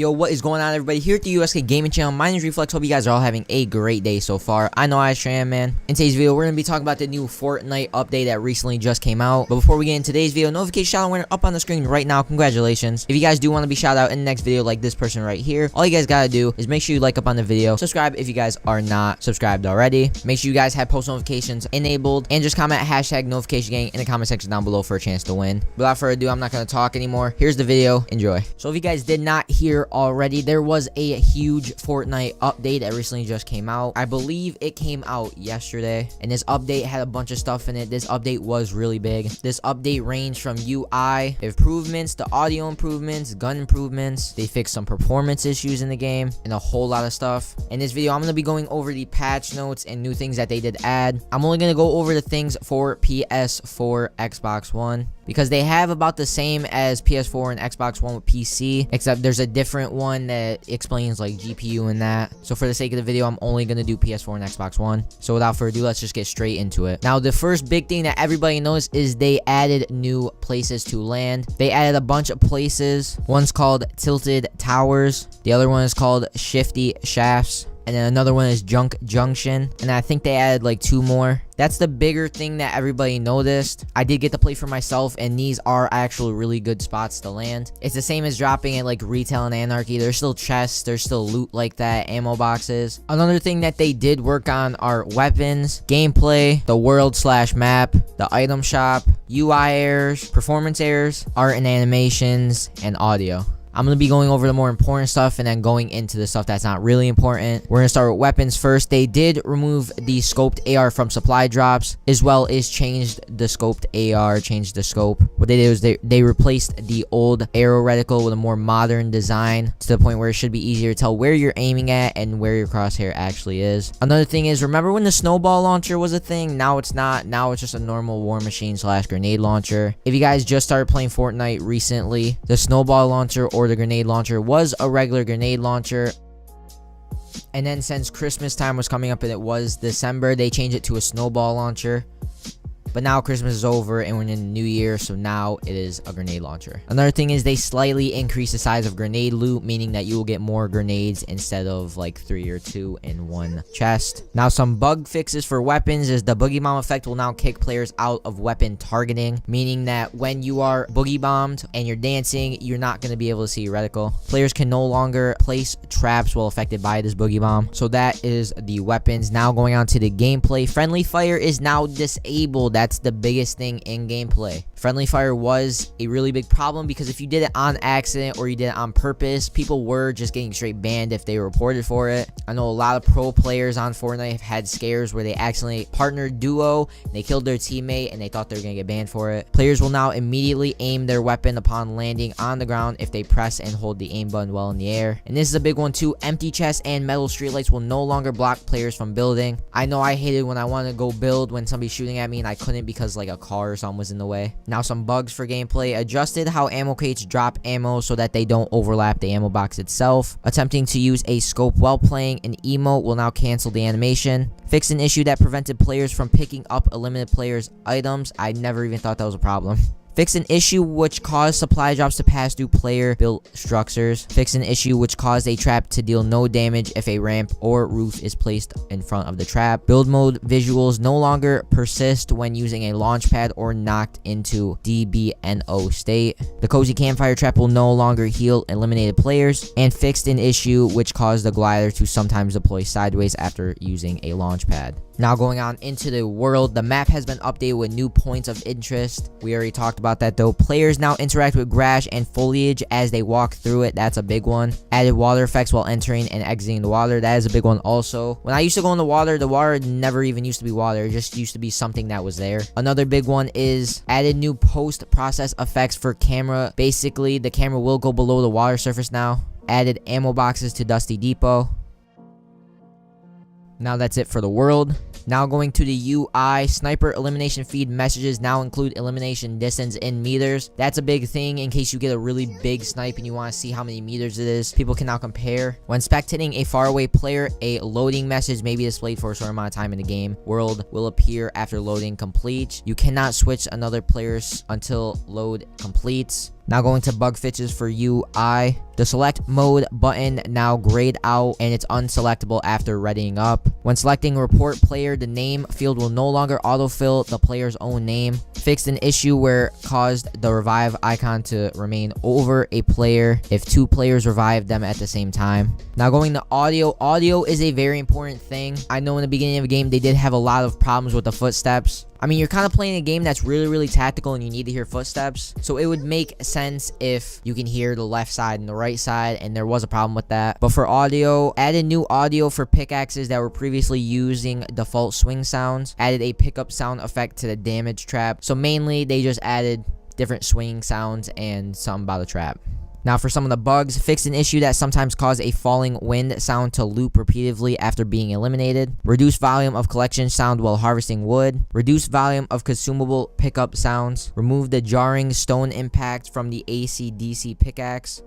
Yo, what is going on, everybody? Here at the USK Gaming Channel, my name is ReFlects. Hope you guys are all having a great day so far. I know I sure am, man. In today's video, we're going to be talking about the new Fortnite update that recently just came out. But before we get into today's video, notification shout out winner up on the screen right now. Congratulations. If you guys do want to be shout out in the next video like this person right here, all you guys got to do is make sure you like up on the video, subscribe if you guys are not subscribed already. Make sure you guys have post notifications enabled, and just comment hashtag notification gang in the comment section down below for a chance to win. Without further ado, I'm not going to talk anymore. Here's the video. Enjoy. So if you guys did not hear already, there was a huge Fortnite update that recently just came out. I believe it came out yesterday, and this update had a bunch of stuff in it. This update was really big. This update ranged from UI improvements to audio improvements, gun improvements. They fixed some performance issues in the game and a whole lot of stuff. In this video, I'm going to be going over the patch notes and new things that they did add. I'm only going to go over the things for PS4, Xbox One, because they have about the same as PS4 and Xbox One with PC, except there's a different one that explains like GPU and that. So for the sake of the video, I'm only going to do PS4 and Xbox One. So without further ado, let's just get straight into it. Now, the first big thing that everybody knows is they added new places to land. They added a bunch of places. One's called Tilted Towers. The other one is called Shifty Shafts. And then another one is Junk Junction. And I think they added like 2 more. That's the bigger thing that everybody noticed. I did get to play for myself, and these are actually really good spots to land. It's the same as dropping at like Retail and Anarchy. There's still chests, there's still loot like that, ammo boxes. Another thing that they did work on are weapons, gameplay, the world/map, the item shop, UI errors, performance errors, art and animations, and audio. I'm going to be going over the more important stuff and then going into the stuff that's not really important. We're going to start with weapons first. They did remove the scoped AR from supply drops, as well as changed the scoped AR, changed the scope. What they did was they replaced the old arrow reticle with a more modern design to the point where it should be easier to tell where you're aiming at and where your crosshair actually is. Another thing is, remember when the snowball launcher was a thing? Now it's not. Now it's just a normal war machine/grenade launcher. If you guys just started playing Fortnite recently, the snowball launcher or the grenade launcher was a regular grenade launcher, and then since Christmas time was coming up and it was December, they changed it to a snowball launcher. But now Christmas is over and we're in the new year, so now it is a grenade launcher. Another thing is they slightly increase the size of grenade loot, meaning that you will get more grenades instead of like 3 or 2 in one chest. Now, some bug fixes for weapons is the boogie bomb effect will now kick players out of weapon targeting, meaning that when you are boogie bombed and you're dancing, you're not going to be able to see your reticle. Players can no longer place traps while affected by this boogie bomb. So that is the weapons. Now going on to the gameplay. Friendly fire is now disabled. That's the biggest thing in gameplay. Friendly fire was a really big problem because if you did it on accident or you did it on purpose, people were just getting straight banned if they were reported for it. I know a lot of pro players on Fortnite have had scares where they accidentally partnered duo, they killed their teammate, and they thought they were going to get banned for it. Players will now immediately aim their weapon upon landing on the ground if they press and hold the aim button while in the air. And this is a big one too. Empty chests and metal streetlights will no longer block players from building. I know I hated when I wanted to go build when somebody's shooting at me and I couldn't because like a car or something was in the way. Now, some bugs for gameplay. Adjusted how ammo crates drop ammo so that they don't overlap the ammo box itself. Attempting to use a scope while playing an emote will now cancel the animation. Fixed an issue that prevented players from picking up a limited player's items. I never even thought that was a problem. Fix an issue which caused supply drops to pass through player-built structures. Fix an issue which caused a trap to deal no damage if a ramp or roof is placed in front of the trap. Build mode visuals no longer persist when using a launch pad or knocked into DBNO state. The cozy campfire trap will no longer heal eliminated players. And fixed an issue which caused the glider to sometimes deploy sideways after using a launch pad. Now going on into the world, the map has been updated with new points of interest. We already talked about that though. Players now interact with grass and foliage as they walk through it. That's a big one. Added water effects while entering and exiting the water. That is a big one also. When I used to go in the water never even used to be water. It just used to be something that was there. Another big one is added new post-process effects for camera. Basically, the camera will go below the water surface now. Added ammo boxes to Dusty Depot. Now that's it for the world. Now going to the UI, sniper elimination feed messages now include elimination distance in meters. That's a big thing in case you get a really big snipe and you want to see how many meters it is. People can now compare. When spectating a faraway player, a loading message may be displayed for a short amount of time in the game. World will appear after loading completes. You cannot switch another player's until load completes. Now going to bug fixes for UI. The select mode button now grayed out and it's unselectable after readying up. When selecting report player, the name field will no longer autofill the player's own name. Fixed an issue where caused the revive icon to remain over a player if two players revive them at the same time. Now going to audio. Audio is a very important thing. I know in the beginning of a game they did have a lot of problems with the footsteps. I mean, you're kind of playing a game that's really tactical and you need to hear footsteps. So it would make sense if you can hear the left side and the right side, and there was a problem with that. But for audio, added new audio for pickaxes that were previously using default swing sounds. Added a pickup sound effect to the damage trap. So mainly they just added different swinging sounds and something about a trap. Now for some of the bugs, fixed an issue that sometimes caused a falling wind sound to loop repeatedly after being eliminated. Reduced volume of collection sound while harvesting wood. Reduced volume of consumable pickup sounds. Removed the jarring stone impact from the AC/DC pickaxe.